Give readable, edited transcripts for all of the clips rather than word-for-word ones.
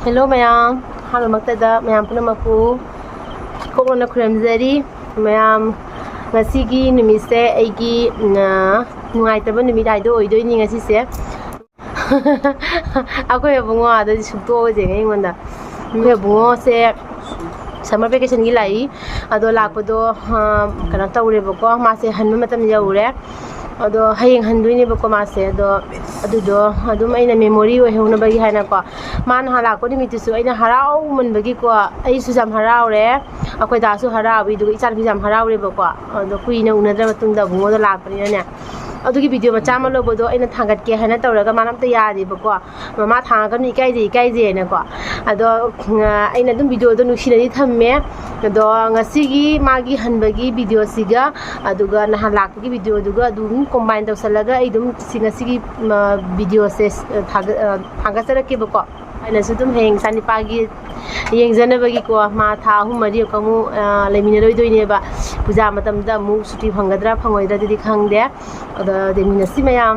Hello mayam, halo magtada mayam punamaku kokona khuremjari mayam ngasigi numise aigi nungaitaba numit haido oidoi ngasi se akoi bungo ada sukto je ngonda me bungo se summer vacation gi lai ado lakpado kana tawre bako ma se hanma matam yaure ado hayeng handuine bako ma se ado adum aina memory oi hona bagi haina ko man hala ko nimiti su aina harau mun bagi ko ai su jam harau re akoi da su harau bi du ichar bi jam harau re bako ado kuina unadra matung da bungo da lakpani ne adugi video macha ma lobodo aina thangat ke hana tawraga manam ta yadi bako mama thanga ni kai je na ko ado aina dum video do nusinani thamme ado ngasigi magi hanbagi video siga aduga nahan lakgi video duga dum combine tawsalaga ai dum singasigi video se thaga sarake bako aina su dum heng sani pagi yengzana bagi ko ma tha hu mari kamu leminaroi doine ba puja matam da mu suti phangadra phangoidra didi khangde ada demina simayam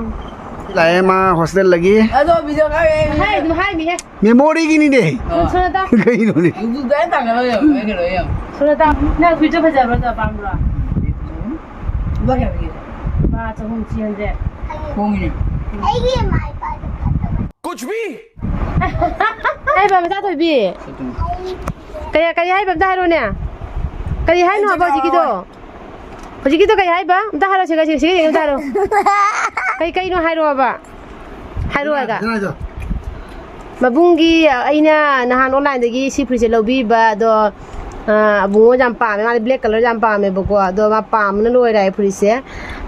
लाए माँ hostel लगी अदो video का hai mi he memory की नहीं दे sunata कहीं नहीं तू दे तंग लो यो मैं करो यो sunata na future bhaja bhaja pamra ba क्या भी ba chahum chiande होंगे कुछ भी ai ba mata thoi bi kaya hai ba da haro ne kaya hai no ba jiki do hojiki do kaya hai ba da haro chega chega da haro kai no haro ba haro ga mabungi aina nahan online dagi si prise lobi ba do bungo jam pa me mali black color jam pa me bako do ma pa mun loi rai prise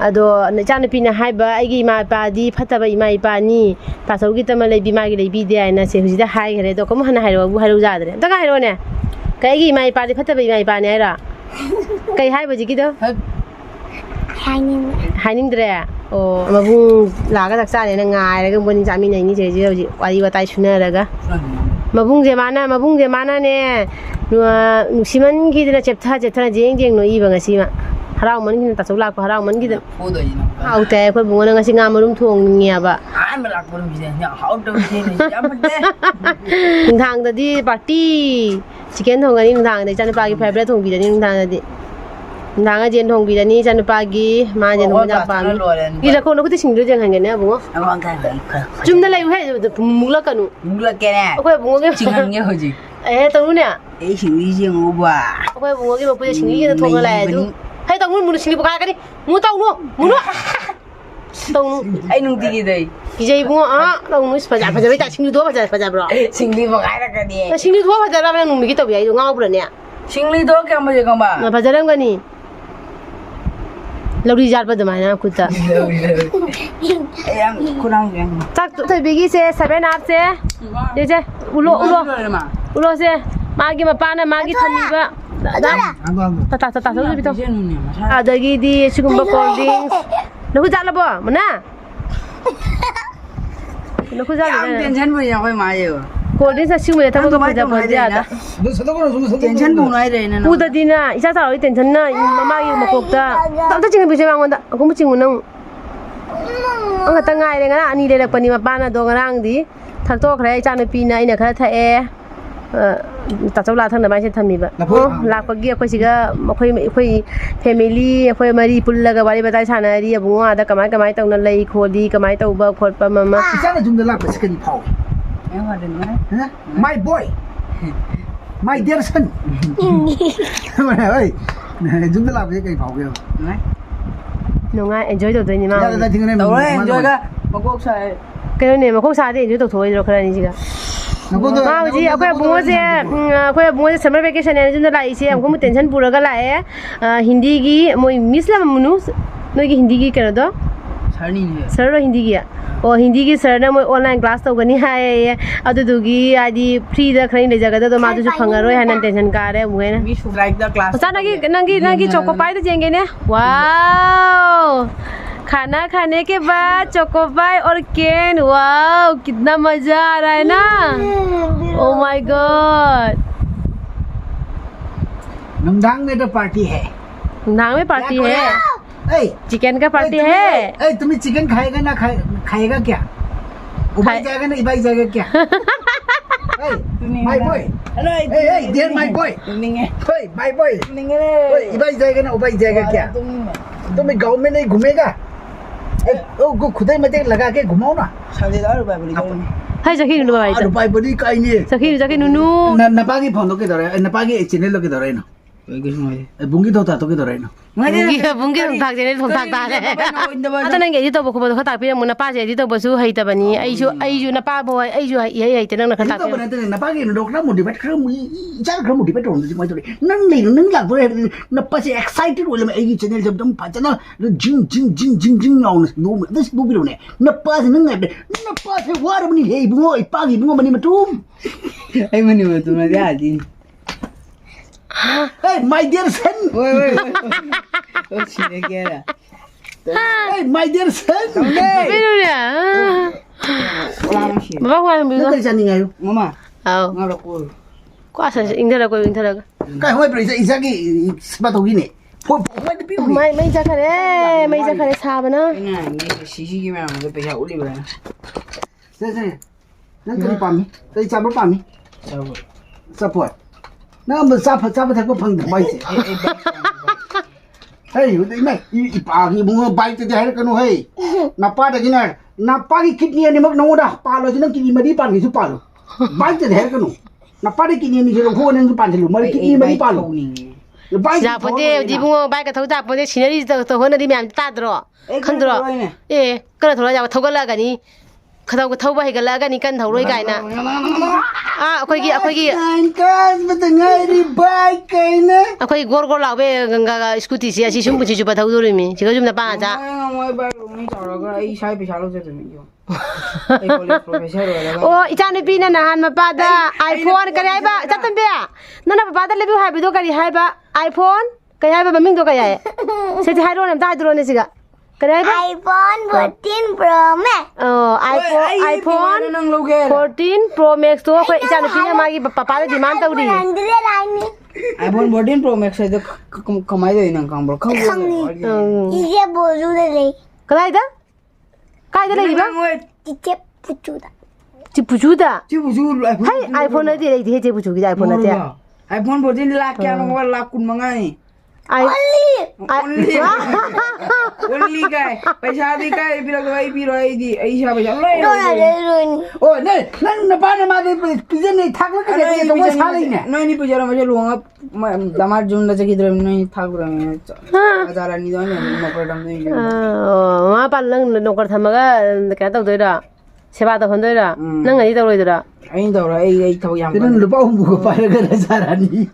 ado na chan pi na hai ba aigi ma pa di phata ba mai pa ni pa sau gi tama lei bi ma gi lei bi de ai na se huji da hai gare do kom hana hai ro bu hai ro ja de da ga hai ro ne kai gi mai pa di phata ba mai pa ne ai ra kai hai ba ji gi do hai ning dre o mabung la ga dak sa ne na ngai ra ga bon ja mi nei ni je je huji wari wa tai chuna ra ga mabung je mana ne nusiman gi dina cheptha jeng no i ba ngasi ma harau man gi ta chula ko harau man gi da photo जी ना au te ko bungo na ngasi nga marum thong nia ba आन में लाख बोल भी ना how to जी ने या बटे thang da di party chicken thong ani thang da chan pa gi favorite thong bi da ni thang da di thang a jen thong bi da ni chan pa gi ma jen thong ja pa gi ra ko no ko ti sing do jeng han ge ne bungo अब हम क्या chum da lai he mula kanu मुला के ने ko bungo ge Jhingan ये हो जी tong nu ne ए सिंगी जी ngô बा ko bungo ge ba pu sing gi da thong la du hai tong nu sing ba ka ni mu tong nu tong nu ai nung ती दे ki jai bungo tong nu pa ja ba ta sing do pa ja bro सिंगली बगाय रख दिए sing do pa ja ra nu mi gi to bi ai ngau bro ne singly दो क्या मुझे कम बा na pa ja ram ga ni lori jar pa da ma na kuta ए हम कुरान गए tak to bigi se 7 up se je ulo se magi ma pa na magi thani ba da ta so bi to adagi di sigumba cold drinks no ku jala bo mana no ku jala tension में या कोई माये हो cold drinks sigumba ta ko pa ja pa ja da tension में नहीं रहे ना ku da dina isa ta ri tension na mama gi ma kok ta ta ching bi se ma ngon da ko mu ching nang ang ta ngai le ngana ani le pani ma pa na do ngarang di thak to khre cha na pi na ina khara tha e ta chawla thang na mai se thami ba lak pa gi khoi siga khoi family khoi mari pulla ga bari batai sana ri abungo ada kamai tau na lei kholi kamai tau ba khot pa mama इतना जुम दला पे सकनी पाओ ए हो दिन में my boy my dear son मैंने भाई जुम दला पे कहीं पाओ गया no nga enjoy to ni ma या तो ठीक है तो रे एंजॉय का मकोक सा ke ne ma ko sa de enjoy to thoi ro khara ni siga नको तो ma ji akwai bungo se akwai bungo se summer vacation ne jun da lai se amko mu tension pura ga lai hindi gi moi misla munu no gi hindi gi kero do सरनी है sir ro hindi gi o hindi gi sir na moi online class to gani hai adu du gi adi free da khrai le jaga da ma du su phanga ro hanan tension ka re mu na we should like the class sa nagi choco pie to jenge ne wow खाना खाने के बाद choco पाई और केन wow कितना मजा आ रहा है ना ओ माय गॉड नमदांग में तो पार्टी है नाम में पार्टी है चिकन का पार्टी है ए तुम्हें चिकन खाएगा ना खाएगा क्या उबाई जाएगा ना इबाई जाएगा क्या माय बॉय हेलो ए देयर माय बॉय नहीं है ओए माय बॉय नहीं है इबाई जाएगा ना उबाई जाएगा क्या तुम्हें गांव में नहीं घूमेगा ओ खुद ही मत लगा के घुमाओ ना साढ़े रुपए बोली hai sakhi nu ba ita रुपए बड़ी काई नहीं sakhi nu नपागी फोन के दौरे नपागी चैनल के दौरे ना किस में बुंगी तो के दौरे ना bungi thong thak jene thong thak ta le ata nang ge di to ko ko ta pi mu na pa je di to ba su hai ta bani ai ju na pa bo ai ju hai te nang na Ini khata tuh benar tuh napa gini dok na motivate keren jangan keren motivate orang tuh cuma itu nang nih nang lag boleh napa sih excited oleh me channel jam jam pacar na jing naun this bu biru ne napa sih nang ada napa sih war bani hey bungo pagi bungo bani matum ai mani betul nanti aja hey my dear son oh sini kira hey my dear son biru ya ulang sih baba ko am biru nang kerja nih ayo mama aw ngalakul ko asa indara ko kayak hoi beri isa ki sepatu gini hoi di biru mai ja khare sa bana ini sisi gimana mau pesah uli berani saya nang kali pami kali cabut pami sabar support nang sabut tak ko pang mai sih Hei, ini pagi bunga baik tu dah kanu hei. Napa dah gini? Napa ni kini ni mak nong dah palo jenang kini madi pan ni palo. Baik tu dah kanu. Napa ni kini ni jelong ko nang pan jelu. Mari kini madi palo. Baik. ja pote di bungo bai ka thau ja pote sinari to hona di myam ta dro khandro e kana thora ja thau gala gani khadau ko thau ba hi gala gani kan thau roi kai na akhoi gi Kan betengai di baik kaina. akhoi gor law be ganga scooty si asi sum bu chu ba thau do ri mi jiga jum na pa ja moi ba ni charaga ai sai pesah lo je tu yo ai college professor wala o ita ni pi na han ma pa da iphone kari ai ba chatan be na pa da lebi hai bi do kari hai ba iphone kari hai ba maming do kari ai se ti hai ro nam ta do ne siga kari ai ba iPhone 14 Pro Max. iPhone nang lo ke 14 Pro Max to ko ita ni pi na ma gi papa da demand tau ri 100 line. iPhone 14 Pro Max itu kamai deh nang kambal kau Iya bozu deh. kari da kai da le ba Cicep pucu dah. ci puju da Cipu cipu hai iPhone na di le di je puju gi iPhone na dia iPhone 14 lak ya nang wala kun mangai only guy पैसा दी काय पिरो di Aisyah पैसा Oh, nang napa nama di pijen ni thak lo ke dia tu mah salah ini. no ini puja macam luang damar jumlah cakap itu no thak orang ada ni doang ni nak orang ni ma pa lang nokar thamaga ka tau doi da seba da hon doi da nang ngai tau doi da ai tahu lah ai tahu yang Kita lupa umbu pada gara cara ni.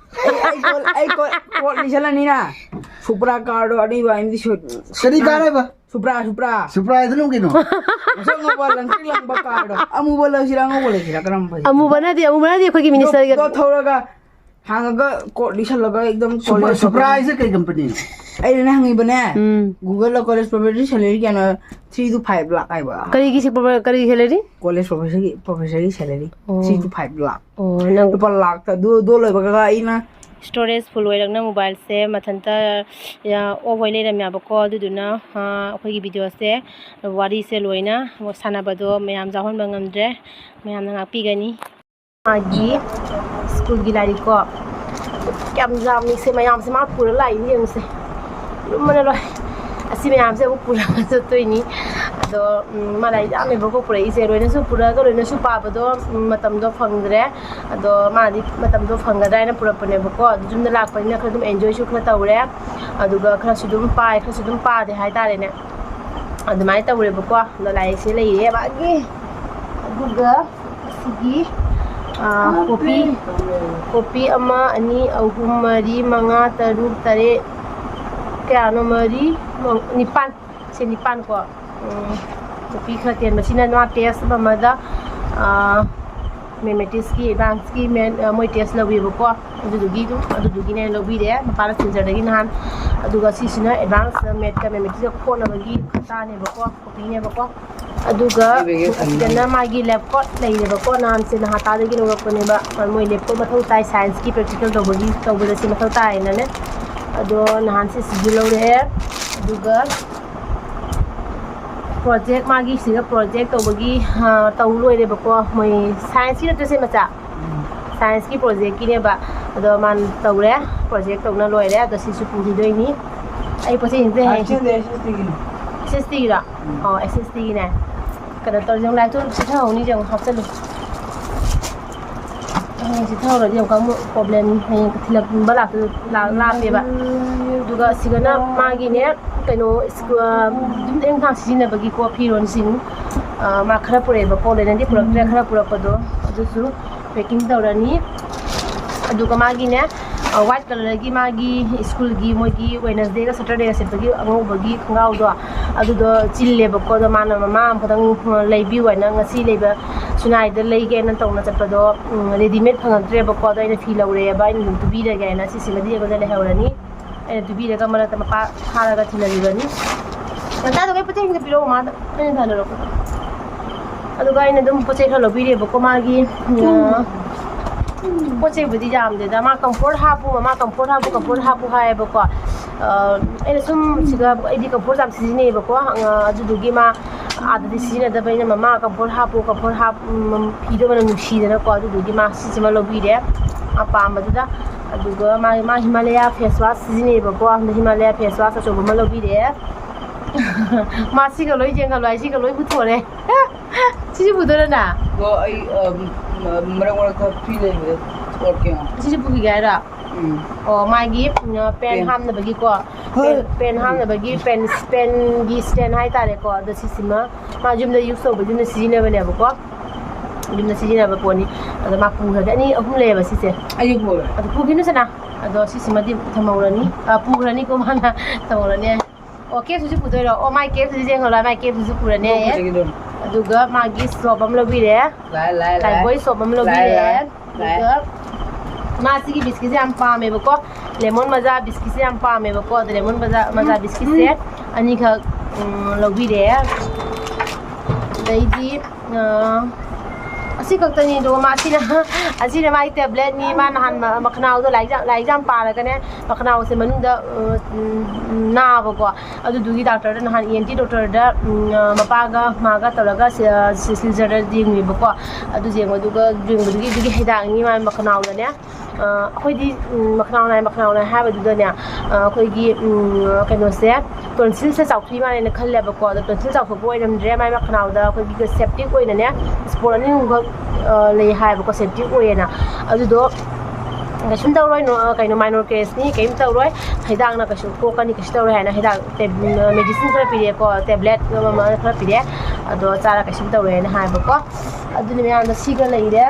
ai kol ni salah ni na Supra card ada iba ini Kadi cara apa? Supra Supra itu lu kino. masa ngapalan kilang bakar amu bola sila kenapa amu bana di ko gi minister do thora ga hanga ko disal laga ekdam college Supra itu kayak company. ai na hangi bane Google la college property salary kana 3 to 5 lakh ai ba kari gi kari helari college professor ki salary 3 to 5 lakh oh nang lupa lakh ta do loi ba ga ina storage full way rangna mobile se mathanta ya o voile ram ya bako duduna akhoi gi video se wari se loina sana bado mayam jahon bangamdre mayam na pi gani agi school gi lari ko kam jam ni se mayam se ma pura lai ni yang se mana lo asi mayam se pura so to ni ado malai da me bako pura ise roina su pura ga roina su pa bado matam do phangdre ado ma di matam do phangada na pura pune bako jum da lak pa ni khadum enjoy su khla tawre adu ga khla su dum pa de hai ta re ne adu mai tawre bako da lai se lai re ba gi adu ga sigi kopi ama ani ahum mari manga taruk tare kaya no mari nipan se nipan ko kopi khaten machine na test ba mada mathematics ki advance ki moi test lawi ko adu dugi ne lawi de mapara center dagi nan adu ga si sina advance math ka mathematics ko na bagi khata ne ko kopi ne ko adu ga dana magi lab ko lai ne ko nan se na hata dagi no ko ne ba moi lab ko mathau tai science ki practical to bagi to bada se mathau tai na ne ado nan se sigilo re ꯑꯗꯨꯒ project ꯃꯥꯒꯤ ꯁꯤꯒ project ꯇꯧꯕꯒꯤ ꯇꯧ ꯂꯣꯏꯔꯦꯕꯀꯣ ꯃꯣꯏ ꯁꯥꯏꯟꯁꯀꯤ ꯅꯠꯇ꯭ꯔꯁꯦ ꯃꯆꯥ ꯁꯥꯏꯟꯁꯀꯤ ꯄ꯭ꯔꯣꯖꯦꯛꯀꯤꯅꯦꯕ ꯑꯗꯣ ꯃꯥꯅ ꯇꯧꯔꯦ ꯄ꯭ꯔꯣꯖꯦꯛ ꯇꯧꯅ ꯂꯣꯏꯔꯦ ꯑꯗꯣ ꯁꯤꯁꯨ ꯄꯨꯈꯤꯗꯣꯏꯅꯤ ꯑꯩ ꯄꯣꯠ ꯆꯩꯁꯤꯡꯁꯦ SSTꯒꯤꯔꯣ SSTꯒꯤꯅꯦ ꯀꯩꯅꯣ ꯇꯧꯔꯁꯦ ꯂꯥꯏꯔꯤꯛꯇꯣ ꯆꯤꯊꯍꯧꯅꯤ ꯌꯦꯡꯉꯣ ꯍꯥꯞꯆꯜꯂꯨ ꯆꯤꯊꯍꯧꯔꯗꯤ ꯑꯃꯨꯛꯀ ꯑꯃꯨꯛ ꯄ꯭ꯔꯣꯕ꯭ꯂꯦꯝ ꯍꯌꯦꯡ ꯊꯤꯜꯂꯛꯕ ꯂꯥꯞꯄꯦꯕ ꯑꯗꯨꯒ ꯁꯤꯒꯅ ꯃꯥꯒꯤꯅꯦ ꯀꯩꯅꯣ ꯌꯨꯝꯗ ꯑꯌꯨꯛꯊꯥꯡ ꯁꯤꯖꯤꯟꯅꯕꯒꯤꯀꯣ ꯐꯤꯔꯣꯟꯁꯤꯡ ꯃꯥ ꯈꯔ ꯄꯨꯔꯛꯑꯦꯕꯀꯣ ꯂꯣꯏꯅꯗꯤ ꯄꯨꯔꯛꯇ꯭ꯔꯦ ꯈꯔ ꯄꯨꯔꯛꯄꯗꯣ ꯑꯗꯨꯁꯨ ꯄꯦꯛꯀꯤꯡ ꯇꯧꯔꯅꯤ ꯑꯗꯨꯒ ꯃꯥꯒꯤꯅꯦ ꯋꯥꯏꯠ ꯀꯂꯔꯒꯤ ꯃꯥꯒꯤ ꯁ꯭ꯀꯨꯜꯒꯤ ꯃꯣꯏꯒꯤ ꯋꯦꯅꯁꯗꯦꯒ ꯁꯦꯇꯔꯗꯦꯒ ꯁꯦꯠꯄꯒꯤ ꯑꯉꯧꯕꯒꯤ ꯈꯣꯡꯒ꯭ꯔꯥꯎꯗꯣ ꯑꯗꯨꯗꯣ ꯆꯤꯜꯂꯦꯕꯀꯣ ꯑꯗꯣ ꯃꯥꯅ ꯃꯃꯥ ꯑꯃꯈꯛꯇꯪ ꯂꯩꯕꯤꯌꯨ ꯍꯥꯏꯅ ꯉꯁꯤ ꯂꯩꯕ ꯁꯨꯅꯥꯏꯗ ꯂꯩꯒꯦꯅ ꯇꯧꯅ ꯆꯠꯄꯗꯣ ꯔꯦꯗꯤꯃꯦꯗ ꯐꯪꯉꯛꯇ꯭ꯔꯦꯕꯀꯣ ꯑꯗꯣ ꯑꯩꯅ ꯐꯤ ꯂꯧꯔꯦꯕ ꯑꯩꯅ ꯑꯗꯨꯝ ꯇꯨꯕꯤꯔꯒꯦ ꯍꯥꯏꯅ ꯁꯤꯁꯤꯃꯗꯤ ꯑꯩꯉꯣꯟꯗ ꯂꯩꯍꯧꯔꯅꯤ ꯑꯩꯅ ꯇꯨꯕꯤꯔꯒ ꯃꯔꯛꯇ ꯃꯄꯥ ꯐꯥꯔꯒ ꯊꯤꯜꯍꯜꯂꯤꯕꯅꯤ ꯃꯆꯥꯗꯣ ꯀꯩ ꯄꯣꯠ ꯆꯩꯁꯤꯡꯗ ꯄꯤꯔꯛꯑꯣ ꯃꯥꯗ ꯑꯩꯅ ꯊꯥꯅꯔꯛꯄꯗꯣ ꯑꯗꯨꯒ ꯑꯩꯅ ꯑꯗꯨꯝ ꯄꯣꯠ ꯆꯩ ꯈꯔ ꯂꯧꯕꯤꯔꯦꯕꯀꯣ ꯃꯥꯒꯤ ꯄꯣꯠ ꯆꯩꯕꯨꯗꯤ ꯌꯥꯝꯗꯦꯗ ꯃꯥ ꯀꯝꯐꯣꯔꯠ ꯍꯥꯞꯄꯨ ꯍꯥꯏꯌꯦꯕꯀꯣ ꯑꯩꯅ ꯁꯨꯝ ꯁꯤꯒ ꯑꯩꯗꯤ ꯀꯝꯐꯣꯔꯠ ꯌꯥꯝ ꯁꯤꯖꯤꯟꯅꯩꯌꯦꯕꯀꯣ ꯑꯗꯨꯗꯨꯒꯤ ꯃꯥ ꯑꯥꯗꯗꯤ ꯁꯤꯖꯤꯟꯅꯗꯕ ꯑꯩꯅ ꯃꯃꯥ ꯀꯝꯐꯣꯔꯠ ꯐꯤꯗꯣ ꯃꯅꯝ ꯅꯨꯡꯁꯤꯗꯅꯀꯣ ꯑꯗꯨꯗꯨꯒꯤ ꯃꯥ ꯁꯤꯁꯤꯃ ꯂꯧꯕꯤꯔꯦ ꯑꯄꯥꯝꯕꯗꯨꯗ ꯑꯗꯨꯒ ꯃꯥ Himalaya face wash ꯁꯤꯖꯤꯟꯅꯩꯌꯦꯕꯀꯣ Himalaya face wash ꯑꯆꯧꯕ ꯑꯃ ꯂꯧꯕꯤꯔꯛꯑꯦ ꯃꯥ ꯁꯤꯒ ꯂꯣꯏ ꯌꯦꯡꯍꯜꯂꯣ ꯍꯥꯏ ꯁꯤꯒ ꯂꯣꯏ ꯄꯨꯊꯣꯔꯦ ꯁꯤꯁꯨ ꯄꯨꯗꯣꯏꯔꯅ ꯑꯩ ꯃꯔꯛ ꯃꯔꯛꯇ ꯐ꯭ꯔꯤ ꯂꯩꯕꯗ ꯄꯣꯔꯛꯀꯦ ꯁꯤꯁꯨ ꯄꯨꯈꯤꯒꯦ ꯍꯥꯏꯔꯣ ꯑꯣ ꯃꯥꯒꯤ ꯄꯦꯟ ꯍꯥꯞꯅꯕꯒꯤꯀꯣ ꯄꯦꯟ ꯍꯥꯞꯅꯕꯒꯤ ꯄꯦꯟꯒꯤ ꯁ꯭ꯇꯦꯟ ꯍꯥꯏꯇꯥꯔꯦꯀோ ꯑꯗꯣ ꯁꯤꯁꯤꯃ ꯃꯥ ꯌꯨꯝꯗ ꯌꯨꯁ ꯇꯧꯕ ꯌꯨꯝꯗ ꯁꯤꯖꯤꯟꯅꯕꯅꯦꯕꯀꯣ ꯌꯨꯝꯗ ꯁꯤꯖꯤꯟꯅꯕ ꯄꯣꯠꯅꯤ ꯑꯗꯣ ꯃꯥ ꯄꯨꯈ꯭ꯔꯗꯤ 2-3 ꯂꯩꯌꯦꯕ ꯁꯤꯁꯦ ꯑꯩ ꯄꯨꯔꯦ ꯑꯗꯣ ꯄꯨꯈꯤꯅꯨꯁꯅ ꯑꯗꯣ ꯁꯤꯁꯤꯃꯗꯤ ꯊꯝꯍꯧꯔꯅꯤ ꯄꯨꯈ꯭ꯔꯅꯤꯀꯣ ꯃꯥꯅ ꯊꯝꯍꯧꯔꯅꯤ ꯑꯣ ꯀꯦꯞꯁꯨ ꯄꯨꯗꯣꯏꯔꯣ ꯑꯣ ꯃꯥꯏ ꯀꯦꯞꯁꯨ ꯌꯦꯡꯍꯜꯂꯣ ꯃꯥꯏ ꯀꯦꯞꯁꯨ ꯄꯨꯔꯅꯤ ꯑꯗꯨꯒ ꯃꯥꯒꯤ ꯁꯣꯞ ꯑꯃ ꯂꯧꯕꯤꯔꯦ ꯂꯥꯏꯕꯣꯏ ꯁꯣꯞ ꯑꯃ ꯂꯧꯕꯤꯔꯦ ꯑꯗꯨꯒ ꯃꯥꯁꯤꯒꯤ ꯕꯤꯁꯀꯤꯠꯁꯦ ꯌꯥꯝ ꯄꯥꯝꯃꯦꯕꯀꯣ ꯂꯦꯃꯣꯟ ꯃꯖꯥ ꯕꯤꯁꯀꯤꯠꯁꯦ ꯌꯥꯝ ꯄꯥꯝꯃꯦꯕꯀꯣ ꯑꯗꯣ ꯂꯦꯃꯣꯟ ꯃꯖꯥ ꯕꯤꯁꯀꯤꯠꯁꯦ 2ꯈꯛ ꯂꯧꯕꯤꯔꯦ ꯑꯗꯩꯗꯤ ꯑꯁꯤ ꯈꯛꯇꯅꯤ ꯑꯗꯨꯒ ꯑꯁꯤꯅ ꯃꯥꯒꯤ ꯇꯦꯕ꯭ꯂꯦꯠꯅꯤ ꯃꯥ ꯅꯍꯥꯟ ꯃꯈꯅꯥꯎꯗꯣ ꯂꯥꯏꯔꯤꯛ ꯌꯥꯝ ꯄꯥꯔꯒꯅꯦ ꯃꯈꯅꯥꯎꯁꯦ ꯃꯅꯨꯡꯗ ꯅꯥꯕꯀꯣ ꯑꯗꯨꯗꯨꯒꯤ ꯗꯥꯛꯇꯔꯗ ꯅꯍꯥꯟ ENT ꯗꯣꯛꯇꯔꯗ ꯃꯄꯥꯒ ꯃꯥꯒ ꯇꯧꯔꯒ ꯁꯤꯜꯆꯔꯗ ꯌꯦꯡꯉꯦꯕꯀꯣ ꯑꯗꯨ ꯌꯦꯡꯕꯗꯨꯒꯤ ꯍꯤꯗꯥꯛꯅꯤ ꯃꯥ ꯃꯈꯅꯥꯎꯗꯅꯦ ꯑꯩꯈꯣꯏꯗꯤ ꯃꯈꯅꯥꯎ ꯅꯥꯏ ꯍꯥꯏꯕꯗꯨꯗꯅꯦ ꯑꯩꯈꯣꯏꯒꯤ ꯀꯩꯅꯣꯁꯦ ꯇꯣꯟꯁꯤꯜꯁꯦ ꯆꯥꯎꯊꯣꯛꯏ ꯃꯥꯜꯂꯦꯅ ꯈꯜꯂꯦꯕꯀꯣ ꯑꯗꯣ ꯇꯣꯟꯁꯤꯜ ꯆꯥꯎꯊꯣꯛꯄ ꯑꯣꯏꯔꯝꯗ꯭ꯔꯦ ꯃꯥꯏ ꯃꯈꯅꯥꯎꯗ ꯑꯩꯈꯣꯏꯒꯤ ꯁꯦꯞꯇꯤꯛ ꯑꯣꯏꯅꯅꯦ ꯁ꯭ꯄꯣꯔ 2-3ꯈꯛ ꯂꯩ ꯍꯥꯏꯌꯦꯕꯀꯣ ꯁꯦꯞꯇꯤꯛ ꯑꯣꯏꯌꯦꯅ ꯑꯗꯨꯗꯣ ꯀꯩꯁꯨꯝ ꯇꯧꯔꯣꯏ ꯀꯩꯅꯣ ꯃꯥꯏꯅꯣꯔ ꯀꯦꯁꯅꯤ ꯀꯩꯝ ꯇꯧꯔꯣꯏ ꯍꯤꯗꯥꯛꯅꯀꯩꯁꯨ ꯀꯣꯛꯀꯅꯤꯀꯩꯁꯨ ꯇꯧꯔꯣꯏ ꯍꯥꯏꯅ ꯍꯤꯗꯥꯛ ꯃꯦꯗꯤꯁꯤꯟ ꯈꯔ ꯄꯤꯔꯛꯑꯦꯀꯣ ꯇꯦꯕ꯭ꯂꯦꯠ ꯈꯔ ꯄꯤꯔꯛꯑꯦ ꯑꯗꯣ ꯆꯥꯔ ꯀꯩꯁꯨꯝ ꯇꯧꯔꯣꯏꯅ ꯍꯥꯏꯕꯀꯣ ꯑꯗꯨꯅꯤ ꯃꯌꯥꯝꯗ ꯁꯤꯒ ꯂꯩꯔꯦ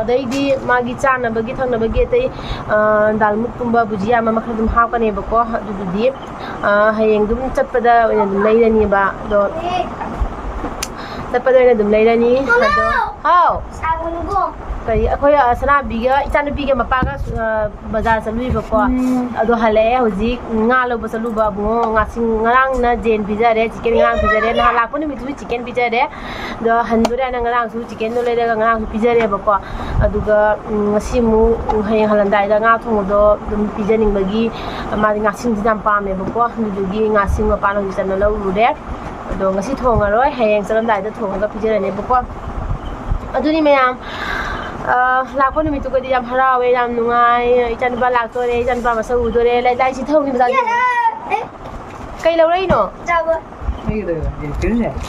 ꯑꯗꯩꯗꯤ ꯃꯥꯒꯤ ꯆꯥꯅꯕꯒꯤ ꯊꯛꯅꯕꯒꯤ ꯑꯇꯩ ꯗꯥꯜꯃꯨꯠꯀꯨꯝꯕ ꯕꯨꯖꯤꯌꯥ ꯑꯃ ꯈꯔ ꯑꯗꯨꯝ ꯍꯥꯞꯀꯅꯦꯕꯀꯣ ꯑꯗꯨꯗꯨꯗꯤ ꯍꯌꯦꯡ ꯑꯗꯨꯝ ꯆꯠꯄꯗ ꯑꯣꯏꯅ ꯑꯗꯨꯝ ꯂꯩꯔꯅꯤꯕ ꯑꯗꯣ ꯆꯠꯄꯗ ꯑꯣꯏꯅ ꯑꯗꯨꯝ ꯂꯩꯔꯅꯤ ꯑꯗꯣ ꯍꯥꯎ ꯀꯔꯤ ꯑꯩꯈꯣꯏ ꯁꯅꯥꯕꯤꯒ ꯏꯆꯥꯅꯨꯄꯤꯒ ꯃꯄꯥꯒ ꯕꯖꯥꯔ ꯆꯠꯂꯨꯏꯕꯀꯣ ꯑꯗꯣ ꯍꯜꯂꯛꯑꯦ ꯍꯧꯖꯤꯛ ꯉꯥ ꯂꯧꯕ ꯆꯠꯂꯨꯕ ꯑꯕꯨꯡꯉꯣ ꯉꯔꯥꯡꯅ ꯖꯦꯟ ꯄꯤꯖꯔꯦ ꯆꯤꯛꯀꯟ ꯉꯔꯥꯡ ꯄꯤꯖꯔꯦ ꯅꯍꯥꯟ ꯂꯥꯛꯄ ꯅꯨꯃꯤꯠꯇꯨꯁꯨ ꯆꯤꯛꯀꯟ ꯄꯤꯖꯔꯦ ꯑꯗꯣ ꯍꯟꯗꯣꯔꯦ ꯍꯥꯏꯅ ꯉꯔꯥꯡꯁꯨ ꯆꯤꯛꯀꯟꯗꯣ ꯂꯩꯔꯒ ꯉꯔꯥꯡꯁꯨ ꯄꯤꯖꯔꯦꯕꯀꯣ ꯑꯗꯨꯒ ꯉꯁꯤ ꯑꯃꯨꯛ ꯍꯌꯦꯡ ꯍꯜꯂꯝꯗꯥꯏꯗ ꯉꯥ ꯊꯣꯡꯕꯗꯣ ꯑꯗꯨꯝ ꯄꯤꯖꯅꯤꯡꯕꯒꯤ ꯃꯥꯗꯤ ꯉꯥꯁꯤꯡꯁꯤ ꯌꯥꯝ ꯄꯥꯝꯃꯦꯕꯀꯣ ꯑꯗꯨꯗꯨꯒꯤ ꯉꯥꯁꯤꯡ ꯃꯄꯥꯟ ꯍꯧꯖꯤꯛ ꯆꯠꯅ ꯂꯧꯔꯨꯔꯦ ꯑꯗꯣ ꯉꯁꯤ ꯊꯣꯡꯉꯔꯣꯏ ꯍꯌꯦꯡ ꯆꯠꯂꯝꯗꯥꯏꯗ ꯊꯣꯡꯉꯒ ꯄꯤꯖꯔꯅꯦꯕꯀꯣ ꯑꯗꯨꯅꯤ ꯃꯌꯥꯝ ꯂꯥꯛꯄ ꯅꯨꯃꯤꯠꯇꯨꯒꯗꯤ ꯌꯥꯝ ꯍꯔꯥꯎꯋꯦ ꯌꯥꯝ ꯅꯨꯡꯉꯥꯏ ꯏꯆꯥꯅꯨꯄꯥ ꯂꯥꯛꯇꯣꯔꯦ ꯏꯆꯥꯅꯨꯄꯥ ꯃꯁꯛ ꯎꯗꯣꯔꯦ ꯂꯥꯏꯁꯤ ꯊꯧꯅꯤ ꯃꯆꯥ ꯀꯩ ꯂꯧꯔꯛꯏꯅꯣ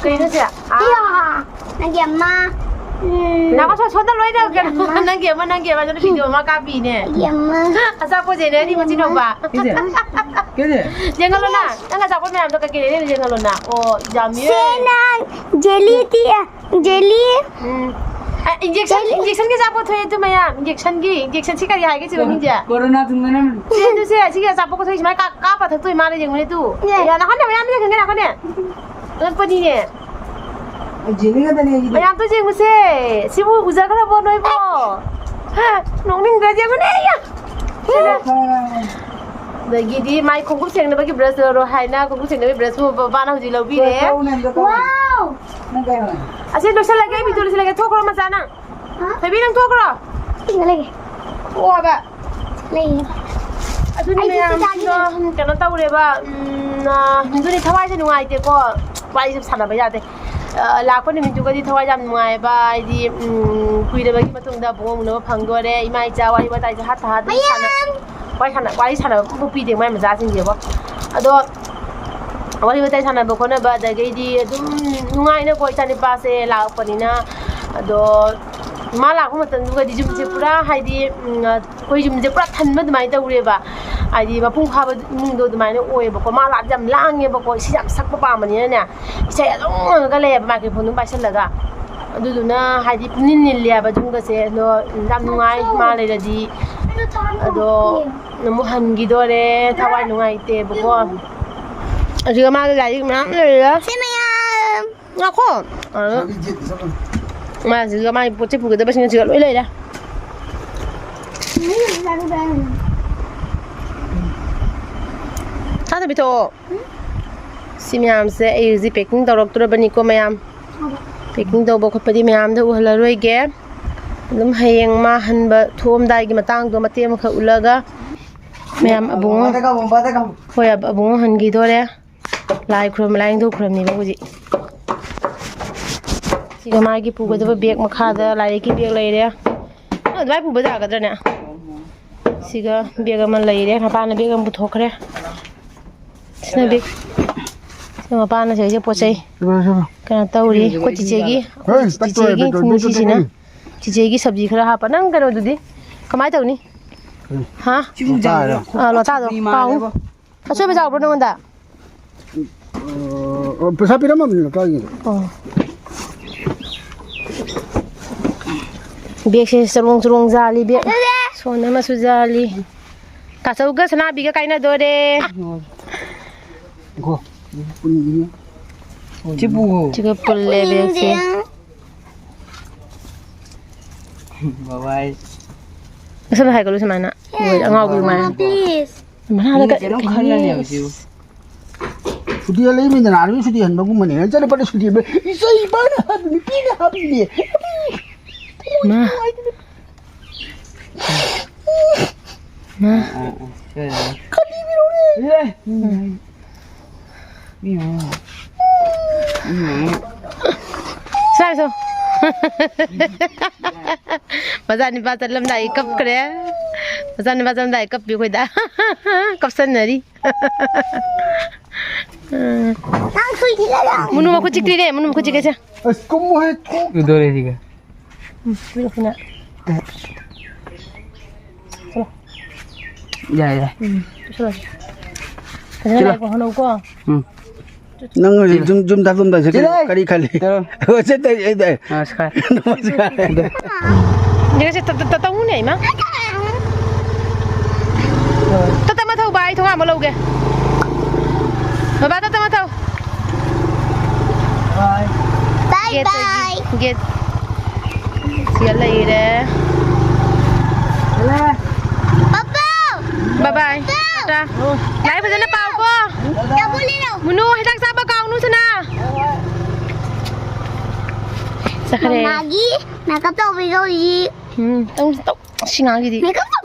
ꯀꯩꯅꯣ ꯁꯦ ꯅꯪꯒꯤ ꯑꯃ 나가서 손들로 이렇게 nangi ama 저는 비디오 막 까비네 asa po jene ni mo ba kede jengalona nanga sa po me amdo kake ni jengalona o jamiye senang jelly dia jelly injection के जापो थोय तो मया injection छि करी हागे छिरो निजे कोरोना तुमने से से छि के जापो को थोय मा का पाथ थोय मारे जेंगने तु या ना खने मया मे खने खने लन पनी ने jelly का तनी मया तो जेंगसे सिबु उजागरा बो नोइबो नोंनिं ग जेंगने या दगीदी माइ खोंगु सेंगने बगी ब्रश रो हाइना खोंगु सेंगने ब्रश मो बाना हुजि लबी रे wow नंग काय असे दोसे लगे बिदुल से लगे थोकरो मचाना थबी नंग थोकरो tinggal lagi ओ बा lagi ꯑꯗꯨꯅꯤ ꯃꯌꯥꯝꯗꯣ ꯀꯩꯅꯣ ꯇꯧꯔꯦꯕ ꯑꯗꯨꯅꯤ ꯊꯋꯥꯏꯁꯦ ꯅꯨꯡꯉꯥꯏꯇꯦꯀꯣ ꯋꯥꯔꯤꯁꯦ ꯁꯥꯟꯅꯕ ꯌꯥꯗꯦ ꯂꯥꯛꯄ ꯅꯨꯃꯤꯠꯇꯨꯒꯗꯤ ꯊꯋꯥꯏ ꯌꯥꯝ ꯅꯨꯡꯉꯥꯏꯕ ꯍꯥꯏꯗꯤ ꯀꯨꯏꯔꯕꯒꯤ ꯃꯇꯨꯡꯗ ꯕꯨꯡꯉꯣ ꯎꯅꯕ ꯐꯪꯗꯣꯔꯦ ꯏꯃꯥ ꯏꯆꯥ ꯋꯥꯔꯤ ꯋꯥꯇꯥꯏꯁꯦ ꯍꯥꯠ ꯋꯥꯔꯤ ꯁꯥꯟꯅꯕ ꯄꯤꯗꯦ ꯃꯥꯏ ꯃꯆꯥꯁꯤꯡꯁꯦꯕꯣ ꯑꯗꯣ wari watai sana ba kona ba da gaidi dum nungai na ko itani pase la panina ado mala ko matan duga di jumje pura haidi koi jumje pura thanma dumai ta ure ba haidi mapung khaba mungdo dumai na oye ba ko mala jam lange ba ko si jam sakpa pa mani na ne isai adong ga le ba ke phonu ba laga aduduna haidi nin nin le ba jumga se no dam nungai ma le di ado namu hangi dore thawai nungai te ba ko Juga maga gari mana ya? Simayam. Aku. Mas juga mai putih putih tapi sini juga loi dah. Ada betul. Simayam se easy packing tau doktor bani ko mayam. Packing tau bokot padi mayam dah uhala loi ge. Dum hayang ma han ba thom dai gi matang do mate ma kha ulaga. Mayam abung. Hoi abung han gi dore. Lai khrom lai do khrom ni ba uji siga ma gi pu ga da bag makha da lai ki bag lai re dai pu ba da ga da ne siga bag ma lai re pa na bag am bu thokre sina bag sima pa na je po chai kana tauri ko chi che gi chi che gi sabji khara ha pa nang ka ro du di kamai tau ni ha lo ta do pa u ka so ba ja bro nang da Pesa pira mam ni ka ni. Biak se serung zali biak. Sona masu zali. Kasauga sana biga kaina dore. Go. Puni ni. Cipu. Juga pulle biak se. Bye bye. Masa bahaya kalau sama nak. Ngau gue mana? Please. Mana ada kat? Sudia lagi ni dan army sudia han bagu mani. Jadi pada sudia be. Isai bana habis pina habis ni. Nah. Nah. Kadi biru ni. Sai so. Bazar ni bazar lam dai kap kare. Bazar ni bazar dai kap bi khoi da. Kap san nari. Aku hilang. Munu aku cikri deh, munu aku cikri aja. Como hai tu? Udah deh tiga. Bila punya. Ya. Sudah. Jangan aku hendak aku. Nang jum dah kali kali. Oh sedai sedai. Namaskar. Namaskar. Jangan saya tahu ni mah. Tata mah tahu baik tu apa loge. Baba tata mah tahu. Bye. Bye bye. Get. See you later. Papa. Bye bye. Tata. Lai bây giờ nó bao cô. Tak boleh tau. Munu hidak sabar kau nu sana. Sakare. Lagi nak kata video ni. Tahu tahu singa gidi. Nak kata